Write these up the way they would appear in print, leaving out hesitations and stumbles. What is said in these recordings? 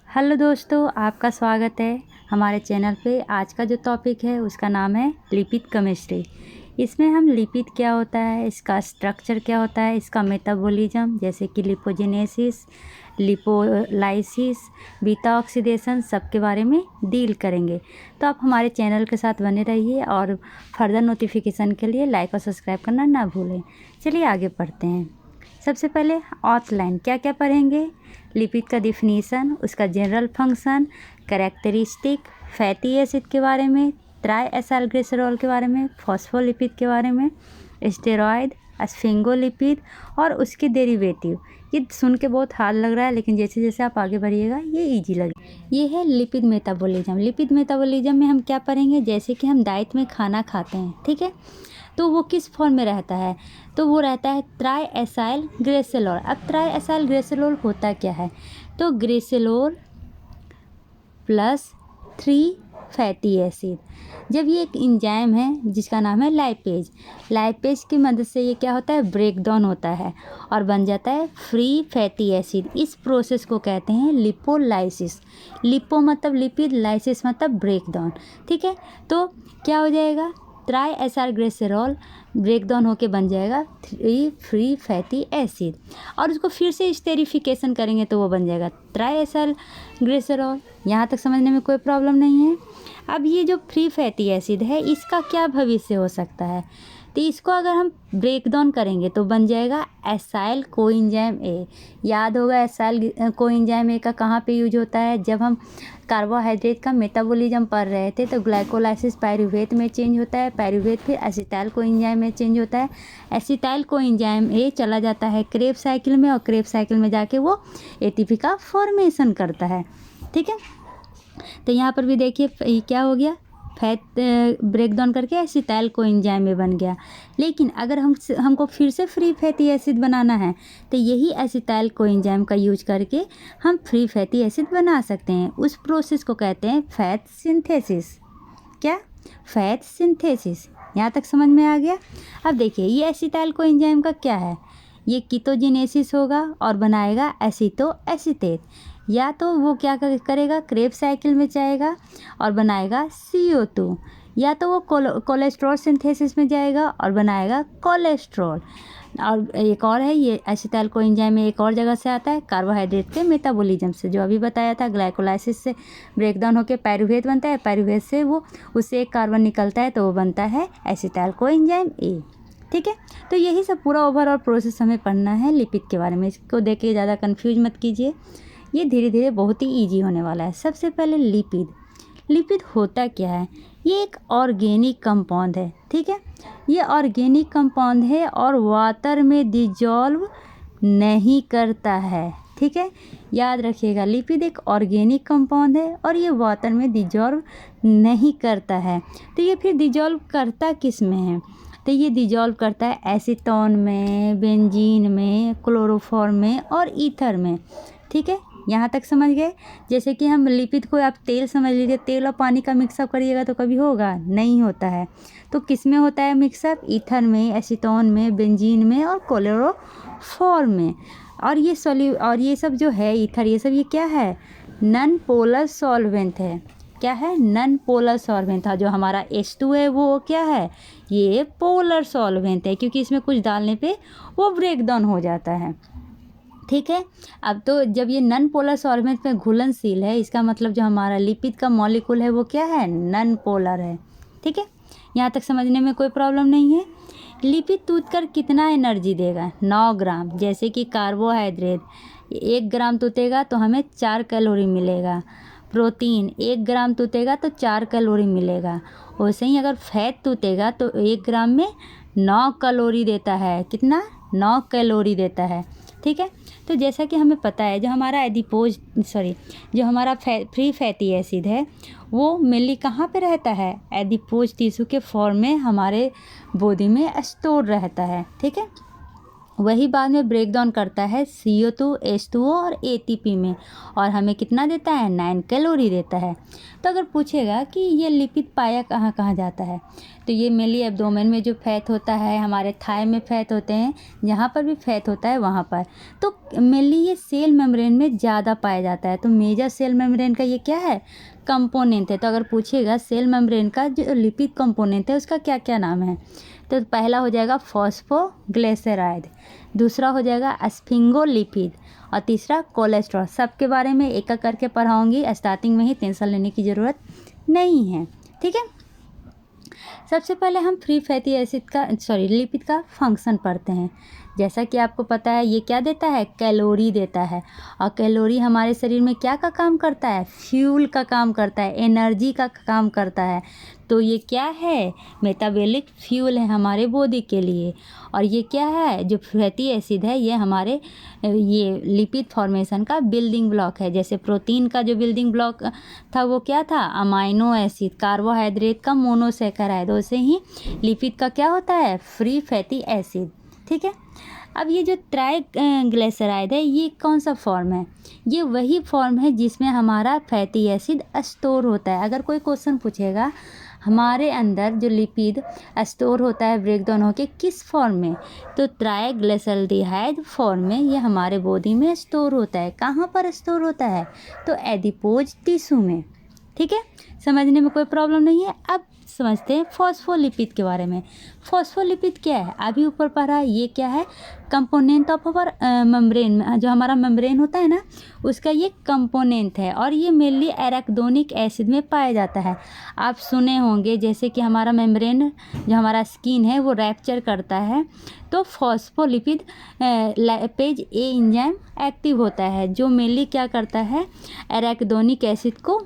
Hello दोस्तों, आपका स्वागत है हमारे चैनल पे। आज का जो टॉपिक है उसका नाम है लिपिड केमिस्ट्री। इसमें हम लिपिड क्या होता है, इसका स्ट्रक्चर क्या होता है, इसका मेटाबॉलिज्म जैसे कि लिपोजेनेसिस, लिपोलाइसिस, बीटा ऑक्सीडेशन सब के बारे में डील करेंगे। तो आप हमारे चैनल के साथ बने रहिए और फर्दर नोटिफिकेशन के लिए लाइक और सब्सक्राइब करना ना भूलें। चलिए आगे पढ़ते हैं। सबसे पहले आउटलाइन क्या क्या पढ़ेंगे। लिपिड का डिफिनीसन, उसका general function, characteristic, fatty acid के बारे में, ट्राई एसाइल ग्लिसरॉल के बारे में, फॉस्फोलिपिड के बारे में, स्टेरॉयड, स्फिंगोलिपिड और उसके डेरिवेटिव। ये सुन के बहुत हार्ड लग रहा है, लेकिन जैसे जैसे आप आगे बढ़िएगा ये इजी लगे। ये है लिपिड मेटाबॉलिज्म। लिपिड मेटाबॉलिज्म में हम क्या पढ़ेंगे, जैसे कि हम डाइट में खाना खाते हैं, ठीक है, तो वो किस फॉर्म में रहता है, तो वो रहता है ट्राई एसाइल ग्लिसरॉल। अब ट्राई एसाइल ग्लिसरॉल होता क्या है, तो ग्लिसरॉल प्लस 3 फैटी एसिड। जब ये एक एंजाइम है जिसका नाम है लाइपेज, लाइपेज की मदद से ये क्या होता है, ब्रेक डाउन होता है और बन जाता है फ्री फैटी एसिड। इस प्रोसेस को कहते हैं लिपोलाइसिस। लिपो मतलब लिपिड, लाइसिस मतलब ब्रेक डाउन, ठीक है। तो क्या हो जाएगा, triacylglycerol break down होके बन जाएगा फ्री फैटी एसिड, और उसको फिर से स्टेरिफिकेशन करेंगे तो वो बन जाएगा ट्राई एसाइल ग्लिसरॉल। यहाँ तक समझने में कोई प्रॉब्लम नहीं है। अब ये जो फ्री फैटी एसिड है इसका क्या भविष्य हो सकता है, तो इसको अगर हम ब्रेक डाउन करेंगे तो बन जाएगा एसाइल कोएंजाइम ए। याद होगा एसाइल कोएंजाइम ए का कहाँ पे यूज होता है, जब हम कार्बोहाइड्रेट का मेटाबॉलिज्म पढ़ रहे थे तो ग्लाइकोलाइसिस पायरूवेट में चेंज होता है, पायरूवेट फिर एसिटाइल कोएंजाइम में चेंज होता है, एसिटाइल कोएंजाइम ए चला जाता है क्रेब्स साइकिल में और क्रेब्स साइकिल में जाके वो एटीपी का फॉर्मेशन करता है, ठीक है। तो यहाँ पर भी देखिए क्या हो गया, फैट ब्रेक डाउन करके एसिटाइल कोएंजाइम में बन गया। लेकिन अगर हमको फिर से फ्री फैटी एसिड बनाना है तो यही एसिटाइल कोएंजाइम का यूज करके हम फ्री फैटी एसिड बना सकते हैं। उस प्रोसेस को कहते हैं फैट सिंथेसिस। क्या, फैट सिंथेसिस। यहाँ तक समझ में आ गया। अब देखिए ये एसिटाइल कोएंजाइम का क्या है, ये कीटोजेनेसिस होगा और बनाएगा एसीटो एसीटेट। या तो वो क्या करेगा, क्रेब्स साइकिल में जाएगा और बनाएगा CO2, या तो वो कोलेस्ट्रॉल सिंथेसिस में जाएगा और बनाएगा कोलेस्ट्रॉल। और एक और है, ये एसिटाइल कोएंजाइम में एक और जगह से आता है, कार्बोहाइड्रेट के मेटाबॉलिज्म से, जो अभी बताया था ग्लाइकोलाइसिस से ब्रेक डाउन होकर पायरूवेट बनता है, पायरूवेट से वो उससे एक कार्बन निकलता है तो वो बनता है एसिटाइल कोएंजाइम ए, ठीक है। तो यही सब पूरा ओवरऑल प्रोसेस हमें पढ़ना है लिपिड के बारे में। इसको देख के ज़्यादा कन्फ्यूज मत कीजिए, ये धीरे धीरे बहुत ही ईजी होने वाला है। सबसे पहले लिपिड, लिपिड होता क्या है, ये एक ऑर्गेनिक कंपाउंड है, ठीक है। ये ऑर्गेनिक कंपाउंड है और वाटर में डिजॉल्व नहीं करता है, ठीक है। याद रखिएगा लिपिड एक ऑर्गेनिक कंपाउंड है और ये वाटर में डिजॉल्व नहीं करता है। तो ये फिर डिजॉल्व करता किस में है, तो ये डिजॉल्व करता है एसीटोन में, बेंजीन में, क्लोरोफॉर्म में और ईथर में, ठीक है। यहाँ तक समझ गए। जैसे कि हम लिपिड को आप तेल समझ लीजिए, तेल और पानी का मिक्सअप करिएगा तो कभी होगा नहीं होता है। तो किस में होता है मिक्सअप, ईथर में, एसीटोन में, बेंजीन में और क्लोरोफॉर्म में। और ये सब जो है ईथर, ये सब ये क्या है, नॉन पोलर सॉल्वेंट है। क्या है, नॉन पोलर सॉल्वेंट था। जो हमारा H2 है वो क्या है, ये पोलर सॉल्वेंट है, क्योंकि इसमें कुछ डालने पे वो ब्रेक डाउन हो जाता है, ठीक है। अब तो जब ये नॉन पोलर सॉल्वेंट में घुलनशील है, इसका मतलब जो हमारा लिपिड का मॉलिक्यूल है वो क्या है, नॉन पोलर है, ठीक है। यहाँ तक समझने में कोई प्रॉब्लम नहीं है। लिपिड टूटकर कितना एनर्जी देगा, 9 ग्राम। जैसे कि कार्बोहाइड्रेट 1 ग्राम टूटेगा तो हमें 4 कैलोरी मिलेगा, प्रोटीन 1 ग्राम टूटेगा तो 4 कैलोरी मिलेगा। वैसे ही अगर फैट टूटेगा तो 1 ग्राम में 9 कैलोरी देता है, कितना, 9 कैलोरी देता है, ठीक है। तो जैसा कि हमें पता है जो हमारा जो हमारा फ्री फैटी एसिड है वो मेनली कहाँ पे रहता है, एडिपोज टिश्यू के फॉर्म में हमारे बॉडी में स्टोर रहता है, ठीक है। वही बाद में ब्रेक डाउन करता है CO2, H2O और ATP में, और हमें कितना देता है, 9 कैलोरी देता है। तो अगर पूछेगा कि ये लिपिड पाया कहाँ कहाँ जाता है, तो ये मेनली एब्डोमेन में जो फैट होता है, हमारे थाई में फैट होते हैं, जहाँ पर भी फैट होता है वहाँ पर। तो मेनली ये सेल मेम्ब्रेन में ज़्यादा पाया जाता है। तो मेजर सेल मेम्ब्रेन का ये क्या है, कंपोनेंट है। तो अगर पूछेगा सेल मेम्ब्रेन का जो लिपिड कंपोनेंट है उसका क्या क्या नाम है, तो पहला हो जाएगा फॉस्फोग्लिसराइड, दूसरा हो जाएगा स्फिंगोलिपिड, और तीसरा कोलेस्ट्रॉल। सबके बारे में एक एक करके पढ़ाऊंगी, स्टार्टिंग में ही टेंशन लेने की ज़रूरत नहीं है, ठीक है। सबसे पहले हम फ्री फैटी एसिड का लिपिड का फंक्शन पढ़ते हैं। जैसा कि आपको पता है ये क्या देता है, कैलोरी देता है, और कैलोरी हमारे शरीर में क्या का काम करता है, फ्यूल का काम करता है, एनर्जी का काम करता है। तो ये क्या है, मेटाबॉलिक फ्यूल है हमारे बॉडी के लिए। और ये क्या है, जो फैटी एसिड है ये हमारे ये लिपिड फॉर्मेशन का बिल्डिंग ब्लॉक है। जैसे प्रोटीन का जो बिल्डिंग ब्लॉक था वो क्या था, अमाइनो एसिड, कार्बोहाइड्रेट का मोनोसैकेराइड। वैसे ही लिपिड का क्या होता है, फ्री फैटी एसिड, ठीक है। अब ये जो ट्राइग्लिसराइड है ये कौन सा फॉर्म है, ये वही फॉर्म है जिसमें हमारा फैटी एसिड स्टोर होता है। अगर कोई क्वेश्चन पूछेगा हमारे अंदर जो लिपिड स्टोर होता है ब्रेक डाउन होके किस फॉर्म में, तो ट्राइग्लिसराइड फॉर्म में ये हमारे बॉडी में स्टोर होता है। कहाँ पर स्टोर होता है, तो एडिपोज टिश्यू में, ठीक है। समझने में कोई प्रॉब्लम नहीं है। अब समझते हैं फॉस्फोलिपिड के बारे में। फॉस्फोलिपिड क्या है, अभी ऊपर पढ़ा, ये क्या है, कंपोनेंट ऑफ अवर मेम्ब्रेन में, जो हमारा मेम्ब्रेन होता है ना उसका ये कंपोनेंट है, और ये मेनली एराकिडोनिक एसिड में पाया जाता है। आप सुने होंगे जैसे कि हमारा मेम्ब्रेन जो हमारा स्किन है वो रैप्चर करता है, तो फॉस्फोलिपिड लाइपेज ए एंजाइम एक्टिव होता है, जो मेनली क्या करता है, एराकिडोनिक एसिड को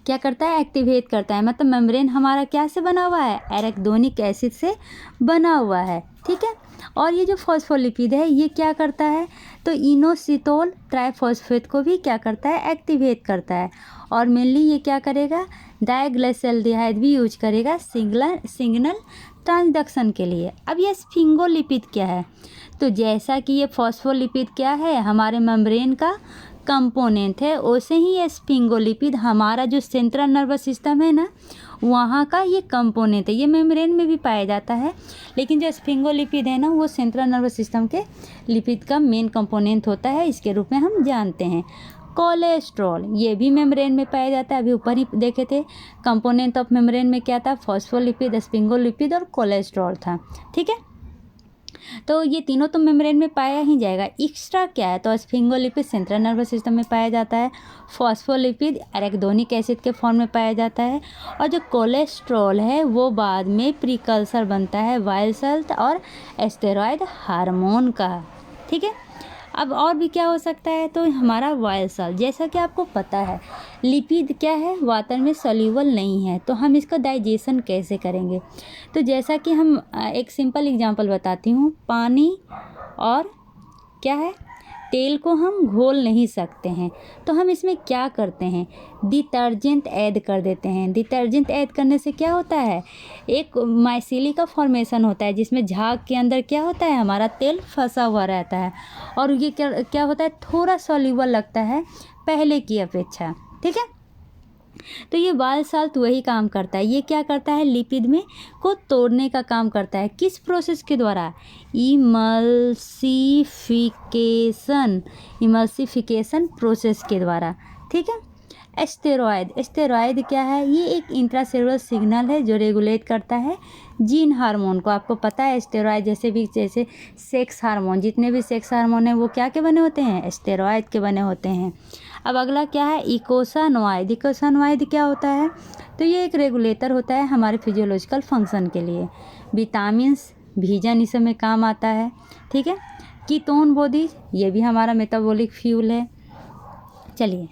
क्या करता है, एक्टिवेट करता है। मतलब मेम्ब्रेन हमारा क्या से बना हुआ है, एराकिडोनिक एसिड से बना हुआ है, ठीक है। और ये जो फॉस्फोलिपिड है ये क्या करता है, तो इनोसिटोल ट्राइफॉस्फेट को भी क्या करता है, एक्टिवेट करता है। और मेनली ये क्या करेगा, डाइग्लिसराइड भी यूज करेगा सिग्नल ट्रांसडक्शन के लिए। अब ये स्फिंगोलिपिड क्या है, तो जैसा कि ये फॉस्फोलिपिड क्या है, हमारे मेम्ब्रेन का कंपोनेंट है, वैसे ही ये स्फिंगोलिपिड हमारा जो सेंट्रल नर्वस सिस्टम है ना वहाँ का ये कंपोनेंट है। ये मेम्ब्रेन में भी पाया जाता है, लेकिन जो स्फिंगोलिपिड है ना वो सेंट्रल नर्वस सिस्टम के लिपिड का मेन कंपोनेंट होता है, इसके रूप में हम जानते हैं। कोलेस्ट्रॉल ये भी मेम्ब्रेन में पाया जाता है, अभी ऊपर ही देखे थे कंपोनेंट ऑफ मेम्ब्रेन में क्या था, फॉस्फोलिपिड, स्फिंगोलिपिड और कोलेस्ट्रॉल था, ठीक है। तो ये तीनों तो मेम्ब्रेन में पाया ही जाएगा। एक्स्ट्रा क्या है, तो स्फिंगोलिपिड सेंट्रल नर्वस सिस्टम में पाया जाता है, फॉस्फोलिपिड एराकिडोनिक एसिड के फॉर्म में पाया जाता है, और जो कोलेस्ट्रॉल है वो बाद में प्रीकल्सर बनता है वाइल सेल और स्टेरॉयड हार्मोन का, ठीक है। अब और भी क्या हो सकता है, तो हमारा वाइल सेल, जैसा कि आपको पता है लिपिड क्या है, वाटर में सोल्यूबल नहीं है, तो हम इसका डाइजेशन कैसे करेंगे। तो जैसा कि हम एक सिंपल एग्जांपल बताती हूँ, पानी और क्या है, तेल को हम घोल नहीं सकते हैं, तो हम इसमें क्या करते हैं, डिटर्जेंट ऐड कर देते हैं। डिटर्जेंट ऐड करने से क्या होता है, एक माइसीली का फॉर्मेशन होता है, जिसमें झाग के अंदर क्या होता है, हमारा तेल फंसा हुआ रहता है, और ये क्या होता है, थोड़ा सॉल्यूबल लगता है पहले की अपेक्षा, ठीक है। तो ये वाइल साल्ट वही काम करता है, ये क्या करता है, लिपिड में को तोड़ने का काम करता है। किस प्रोसेस के द्वारा, इमल्सिफिकेशन प्रोसेस के द्वारा, ठीक है। स्टेरॉयड क्या है, ये एक इंट्रासेलुलर सिग्नल है जो रेगुलेट करता है जीन हार्मोन को। आपको पता है स्टेरॉयड जैसे सेक्स हार्मोन, जितने भी सेक्स हार्मोन हैं वो क्या के बने होते हैं, स्टेरॉयड के बने होते हैं। अब अगला क्या है, इकोसानोइड क्या होता है, तो ये एक रेगुलेटर होता है हमारे फिजियोलॉजिकल फंक्शन के लिए। विटामिन्स, विजन इस में काम आता है, ठीक है। कीटोन बॉडी ये भी हमारा मेटाबॉलिक फ्यूल है। चलिए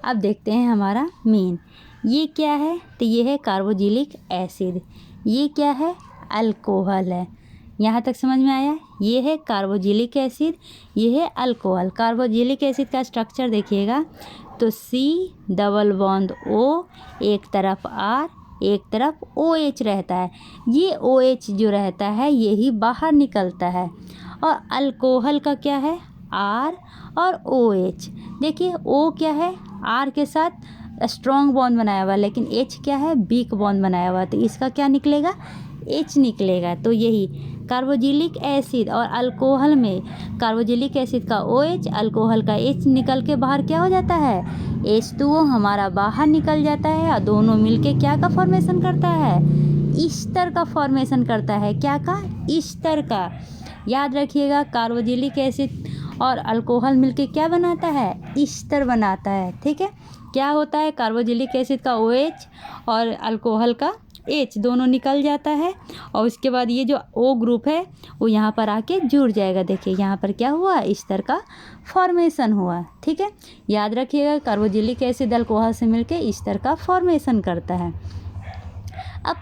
अब देखते हैं हमारा मेन, ये क्या है, तो ये है कार्बोक्सिलिक एसिड, ये क्या है, अल्कोहल है। यहाँ तक समझ में आया, ये है कार्बोक्सिलिक एसिड, ये है अल्कोहल। कार्बोक्सिलिक एसिड का स्ट्रक्चर देखिएगा, तो C डबल बॉन्ड O, एक तरफ R, एक तरफ OH रहता है। ये OH जो रहता है यही बाहर निकलता है। और अल्कोहल का क्या है, R और OH। देखिए O क्या है, R के साथ स्ट्रॉन्ग बॉन्ड बनाया हुआ है, लेकिन H क्या है, वीक बॉन्ड बनाया हुआ है, तो इसका क्या निकलेगा, H निकलेगा। तो यही कार्बोक्सिलिक एसिड और अल्कोहल में कार्बोक्सिलिक एसिड का OH, अल्कोहल का H निकल के बाहर क्या हो जाता है, H2O हमारा बाहर निकल जाता है और दोनों मिलके क्या का फॉर्मेशन करता है, ईस्टर का फॉर्मेशन करता है। क्या का, ईस्टर का। याद रखिएगा, कार्बोक्सिलिक एसिड और अल्कोहल मिलके क्या बनाता है, ईस्टर बनाता है। ठीक है, क्या होता है, कार्बोक्सिलिक एसिड का OH और अल्कोहल का H दोनों निकल जाता है और उसके बाद ये जो O ग्रुप है वो यहाँ पर आके जुड़ जाएगा। देखिए यहाँ पर क्या हुआ, ईस्टर का फॉर्मेशन हुआ। ठीक है, याद रखिएगा, कार्बोक्सिलिक एसिड अल्कोहल से मिलके ईस्टर का फॉर्मेशन करता है। अब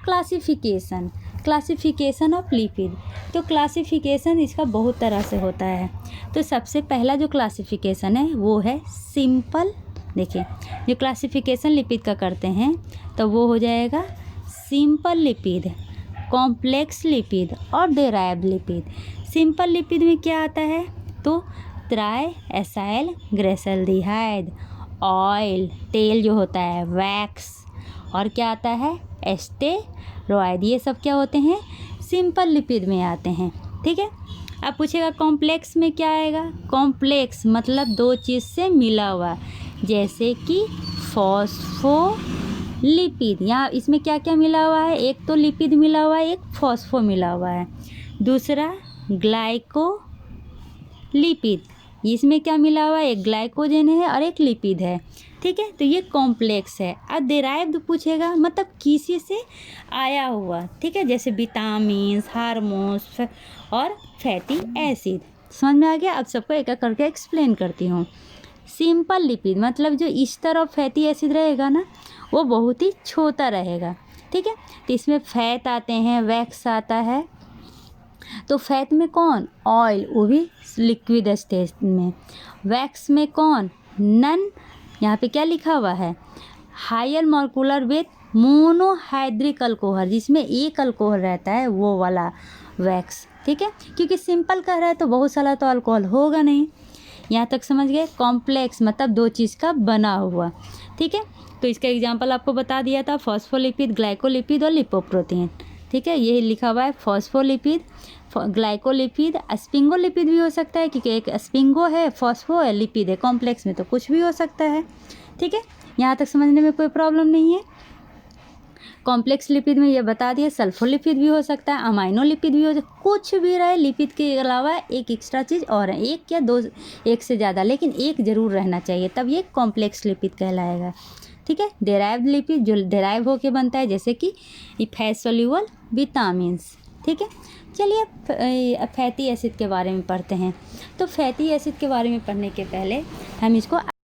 क्लासिफिकेशन ऑफ लिपिड। तो क्लासिफिकेशन इसका बहुत तरह से होता है। तो सबसे पहला जो क्लासिफिकेशन है वो है सिंपल। देखिए जो क्लासिफिकेशन लिपिड का करते हैं तो वो हो जाएगा सिंपल लिपिड, कॉम्प्लेक्स लिपिड और डेराइव्ड लिपिड। सिंपल लिपिड में क्या आता है, तो ट्राई एसाइल ग्लिसरॉल्डिहाइड, ऑयल, तेल जो होता है, वैक्स, और क्या आता है, एस्टेरॉयड। ये सब क्या होते हैं, सिंपल लिपिड में आते हैं। ठीक है, अब पूछेगा कॉम्प्लेक्स में क्या आएगा। कॉम्प्लेक्स मतलब दो चीज़ से मिला हुआ, जैसे कि फॉस्फोलिपिड। यहाँ इसमें क्या क्या मिला हुआ है, एक तो लिपिड मिला हुआ है, एक फॉस्फो मिला हुआ है। दूसरा ग्लाइकोलिपिड, इसमें क्या मिला हुआ है, एक ग्लाइकोजन है और एक लिपिड है। ठीक है, तो ये कॉम्प्लेक्स है। अब डेराइव्ड पूछेगा मतलब किसी से आया हुआ। ठीक है, जैसे विटामिन्स, हार्मोन्स और फैटी एसिड। समझ में आ गया। अब सबको एक एक करके एक्सप्लेन करती हूँ। सिंपल लिपिड मतलब जो ईस्टर और फैटी एसिड रहेगा ना, वो बहुत ही छोटा रहेगा। ठीक है, तो इसमें फैट आते हैं, वैक्स आता है। तो फैट में कौन, ऑयल, वो भी लिक्विड स्टेज में। वैक्स में कौन, नन, यहाँ पे क्या लिखा हुआ है, higher molecular weight monohydric alcohol, जिसमें एक अल्कोहल रहता है, वो वाला वैक्स। ठीक है, क्योंकि सिंपल कह रहा है तो बहुत सारा तो अल्कोहल होगा नहीं। यहाँ तक समझ गए। कॉम्प्लेक्स मतलब दो चीज़ का बना हुआ। ठीक है, तो इसका एग्जांपल आपको बता दिया था, फॉस्फोलिपिड, ग्लाइकोलिपिड और लिपोप्रोटीन। ठीक है, ये लिखा हुआ है फॉस्फोलिपिड, ग्लाइकोलिपिड, स्पिंगोलिपिड भी हो सकता है, क्योंकि एक स्पिंगो है, फॉस्फो है, लिपिड है। कॉम्प्लेक्स में तो कुछ भी हो सकता है। ठीक है, यहाँ तक समझने में कोई प्रॉब्लम नहीं है। कॉम्प्लेक्स लिपिड में ये बता दिया, सल्फोलिपिड भी हो सकता है, अमाइनोलिपिड भी हो सकता है, कुछ भी रहे। लिपिड के अलावा एक एक्स्ट्रा चीज़ और है, एक या दो, एक से ज़्यादा, लेकिन एक ज़रूर रहना चाहिए, तब ये कॉम्प्लेक्स लिपिड कहलाएगा। ठीक है, डेराइव्ड लिपिड जो डेराइव होके बनता है, जैसे कि फैट सोल्यूबल विटामिन्स। ठीक है, चलिए अब फैटी एसिड के बारे में पढ़ते हैं। तो फैटी एसिड के बारे में पढ़ने के पहले हम इसको